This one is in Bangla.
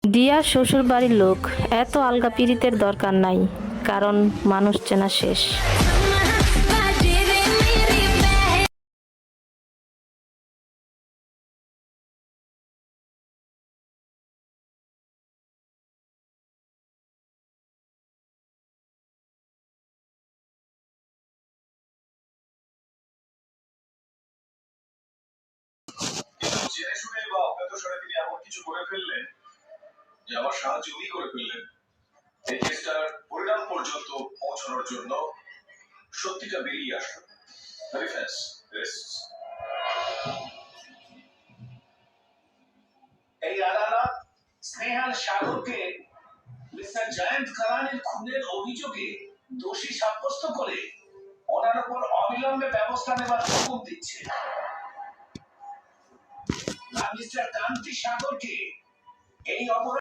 দিয়ার শ্বশুরবাড়ির লোক এত আলগা পিরিতের দরকার নাই, কারণ মানুষ চেনা শেষ। জেনে শুনে বা অজ্ঞাতসারে তিনি এমন কিছু করে ফেললেন যে আমার সাহায্য উনি করে ফেললেন। এই কেসটার পরিণাম পর্যন্ত পৌঁছানোর জন্য সত্যিটা বেরিয়ে আসলো। Defence risks. এই আদালত স্নেহাল সাগরকে মিস্টার জয়ন্ত কারানের খুনের অভিযোগে দোষী সাব্যস্ত করে ওনার উপর অবিলম্বে ব্যবস্থা নেওয়ার হুকুম দিচ্ছে। মিস্টার কান্তি সাগরকে এই অপরাধ